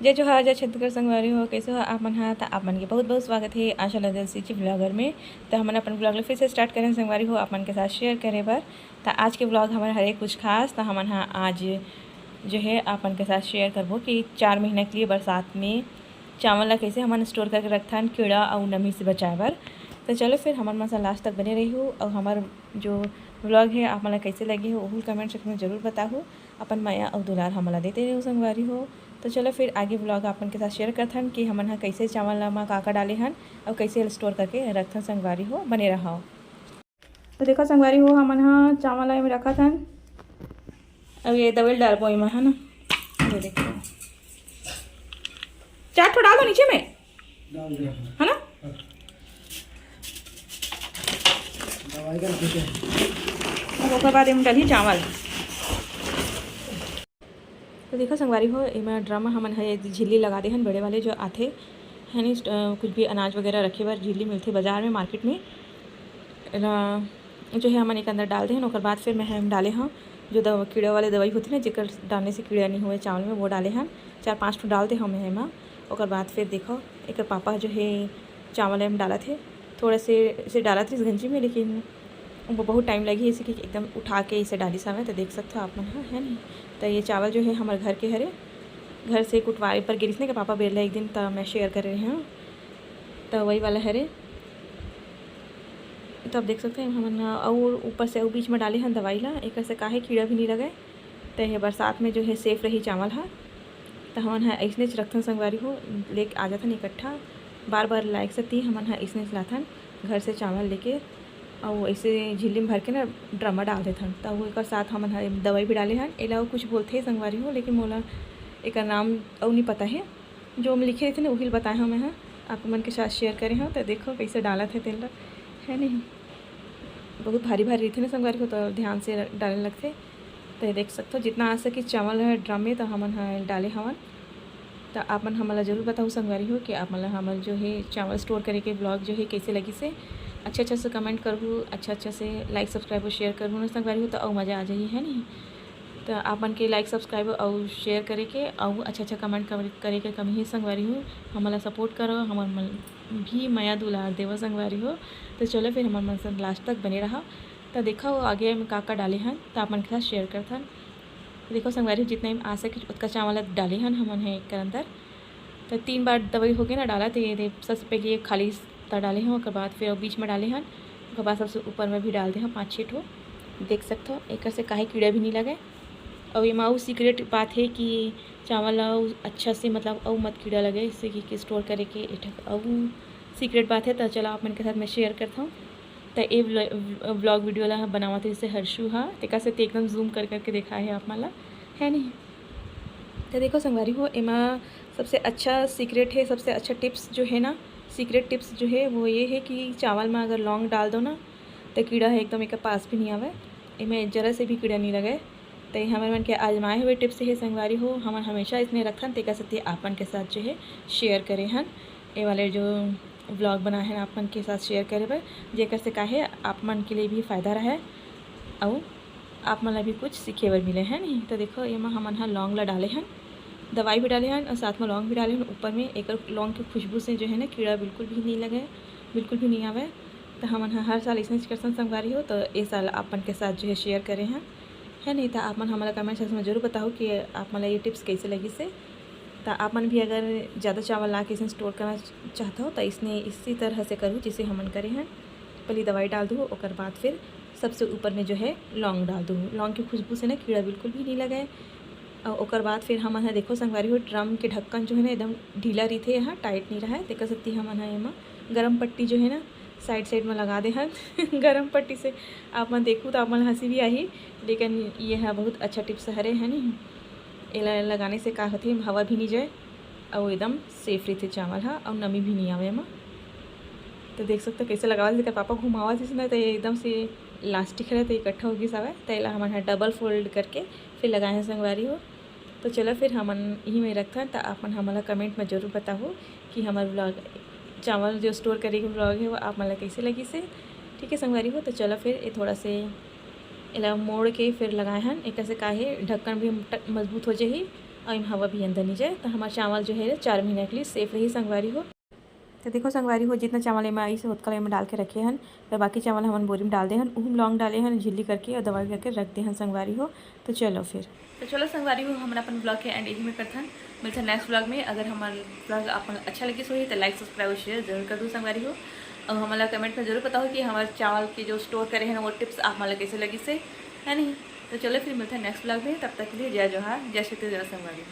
जय जोहार जय छत्तीसगढ़ संगवारी हो कैसे हो आप मन हा। तो आप मन के बहुत बहुत स्वागत है आशा लदल सिंची ब्लॉगर में। तो हमन अपन ब्लॉग ले फिर से स्टार्ट करें संगवारी हो आप मन के साथ शेयर करे बर। तो आज के ब्लॉग हमारे हरे कुछ खास। तो हमन हा आज जो है आप मन के साथ शेयर करबो कि 4 महीना के लिए बरसात में चावल ला कैसे हमन स्टोर करके रखथन कीड़ा और नमी से बचाए बर। तो चलो फिर हमन मन से लास्ट तक बने रही हो और हमार जो ब्लॉग है आप मन कैसे लगे हो वो कमेंट सेक्शन में जरूर बताओ। अपन माया और दुलार हमला देते रहो संगवारी हो। तो चलो फिर आगे ब्लॉग अपन के साथ शेयर करथन कि हमन हा कैसे चावल मा का डाले हन और कैसे स्टोर करके रखथन संगवारी हो बने रहो। तो देखो संगवारी हो हमन हा चावल में रखा था अब ये दवाई डाल पाई है ना। ये देखो चार ठो डाल दो नीचे में है ना। अब ओकर बाद हम डाली चावल। तो देखो संगवारी हो इमा ड्रम हमन है झिल्ली लगा दे हन बड़े वाले जो आथे है नहीं कुछ भी अनाज वगैरह रखे बार झिल्ली मिलती बाजार में मार्केट में जो है हमन एक अंदर डाल दें। और बाद फिर मैं हम डाले हाँ जो कीड़ा वाले दवाई होती ना जिकर डालने से कीड़ा नहीं हुए चावल में वो डाले हैं 4-5 ठो डाल दे हम है। और बाद फिर देखो एक पापा जो है चावल में डाला थे थोड़े से इसे डाला थे इस गंजी में, लेकिन वो बहुत टाइम लगी इसे कि एकदम उठा के इसे डाली समय। तो देख सकते हो आप मन है नहीं। तो ये चावल जो है हमारे घर के हरे घर से कुटवारी पर गिरिसने के पापा बेरला एक दिन तो मैं शेयर कर रही हूँ। तो वही वाला हरे तो आप देख सकते हैं हम और ऊपर से और बीच में डाले हैं दवाई ला एक से काहे कीड़ा भी नहीं लगे। तो ये बरसात में जो है सेफ रही चावल है। तो हमन है ऐसने रखथन संगवारी हो ले आ जाथन इकट्ठा बार बार लायक सकती हमन है ऐसने लाथन घर से चावल लेके और ऐसे झिल्ली में भर के ना ड्रमा डाल देथन। तो वो एक साथ हमन है दवाई भी डाले हैं एला कुछ बोलते संगवारी हो, लेकिन मोला एक नाम और नहीं पता है। जो हम लिखे थे ना वही बताए हम हैं आप मन के साथ शेयर करे हैं। तो देखो कैसे डाला थे तेल है नहीं बहुत भारी भारी रहते ना संगवारी को तो ध्यान से डालने लगते। तो ये देख सकते हो जितना आ सके चावल है ड्रम में तो हमन है डाले हवन। तो आप मन हमला जरूर बताओ संगवारी हो कि आप मतलब हमन जो है चावल स्टोर करे के ब्लॉग जो है कैसे लगी से अच्छा से कमेंट करूँ अच्छा से लाइक सब्सक्राइब और शेयर करूँ ना संगवारी हो तो और मज़ा आ जाइए है नहीं। तो आप मन के लाइक सब्सक्राइब और शेयर करे के और अच्छा कमेंट करे के कमी ही संगवारी हो हमला सपोर्ट करो हमार मन भी माया दुलार देव संगवारी हो। तो चलो फिर हमारे मन से लास्ट तक बने रहा। तो देखा वो आगे में का डाले हैं तो आप मन के साथ शेयर करथन। देखो संगवारी जितना आ सके उतना चावल डाले हैं हमन है एक अंदर। तो 3 बार दवाई हो गई ना डाला तो ये सबसे पहले खाली ता डाले हैं और बाद फिर बीच में डाले हैं और बाद सबसे ऊपर में भी डाल दे हैं 5-6 ठो। देख सकते हो एक से काहे कीड़ा भी नहीं लगे। और ये माऊ सीक्रेट बात है कि चावल अच्छा से मतलब और मत कीड़ा लगे इससे कि स्टोर करे के और सीक्रेट बात है। तो चलो आप मन के साथ मैं शेयर करता हूँ। तो ये व्लॉग वीडियो ला बनावा थे इससे हर्षू हाँ तेका से एकदम जूम कर करके देखा है आप मला है नहीं। तो देखो संगवारी हो एमा सबसे अच्छा सीक्रेट है सबसे अच्छा टिप्स जो है ना सीक्रेट टिप्स जो है वो ये है कि चावल में अगर लौंग डाल दो ना तो कीड़ा है एकदम एक पास भी नहीं आवे इमें जरा से भी कीड़ा नहीं लगे। तो हमारे मन के आजमाए हुए टिप्स है संगवारी हो हम हमेशा इसने रखन तेका सकती आपन के साथ जो है शेयर करे हन ये वाले जो ब्लॉग बना है आप मन के साथ शेयर करे पर जेकर से काहे आप मन के लिए भी फ़ायदा रहे और आप मन भी कुछ सीखे बर मिले हैं नहीं। तो देखो ये हमन हा लौंग ला डाले हैं दवाई भी डाले हैं और साथ में लौंग भी डाले हैं ऊपर में एक लौंग की खुशबू से जो है ना कीड़ा बिल्कुल भी नहीं लगे बिल्कुल भी नहीं आवे। तो हमन हर साल इसने करसन संगवारी हो तो ये साल आप मन के साथ जो है शेयर करे हैं है नहीं। तो आप मन हमारा कमेंट सेक्शन में जरूर बताओ कि आप मतलब ये टिप्स कैसे लगी से। तो आप मन भी अगर ज़्यादा चावल ला के इसे स्टोर करना चाहता हो तो इसने इसी तरह से करूँ जिसे हमन करे हैं पहले दवाई डाल दूँ और बाद फिर सबसे ऊपर में जो है लौंग डाल दूँ लौंग की खुशबू से ना कीड़ा बिल्कुल भी नहीं लगे। और बाद फिर हमन है देखो संगवारी हो ड्रम के ढक्कन जो है ना एकदम ढीला रही थे यहाँ टाइट नहीं रहा है देख सकती हमन है एमा गर्म पट्टी जो है ना साइड में लगा दे हन गर्म पट्टी से आप मन देखूँ तो आप मन हंसी भी आई, लेकिन ये है बहुत अच्छा टिप्स हरे है नहीं ये लगाने से का होती हवा भी नहीं जाए और एकदम सेफ रहते चावल हाँ और नमी भी नहीं आवे एमा। तो देख सकते कैसे लगावा देकर पापा घुमावा जिस ना तो ये एकदम से लास्टिक है तो इकट्ठा होगी सब तो ये हमन डबल फोल्ड करके फिर लगाए हैं संगवारी हो। तो चलो फिर हमन यही में रखा तो आप मन हमारा कमेंट में जरूर बताओ कि हमारे ब्लॉग चावल जो स्टोर करे के ब्लॉग है वो आप मतलब कैसे लगी से ठीक है संगवारी हो। तो चलो फिर ये थोड़ा से इला मोड़ के फिर लगाए हैं एक से काहे ढक्कन भी मजबूत हो जाए और इन हवा भी अंदर नहीं जाए। तो हमारा चावल जो है 4 महीने के लिए सेफ रही संगवारी हो। तो देखो संगवारी हो, जितना चावल में आई से होतकल में डाल के रखे हन, तो बाकी चावल हम बोरी में डाल दे हन, उहम लौंग डाले हन झिल्ली करके और दवाई करके रख दे हन संगवारी हो। तो चलो संगवारी हो, हमारा अपन ब्लॉग के एंड यही में करथन। मिलते हैं नेक्स्ट ब्लॉग में। अगर हमारा ब्लॉग आपको अच्छा लगे सो तो लाइक सब्सक्राइब और शेयर जरूर कर दूँ संगवारी हो। और हमारा कमेंट में जरूर पता हो कि हमारे चावल के जो स्टोर करे हैं वो टिप्स आप हमारा कैसे लगी से है नहीं। तो चलो फिर मिलते हैं नेक्स्ट ब्लॉग में, तब तक के लिए जय जोहार, जय श्री कृष्ण संगवारी।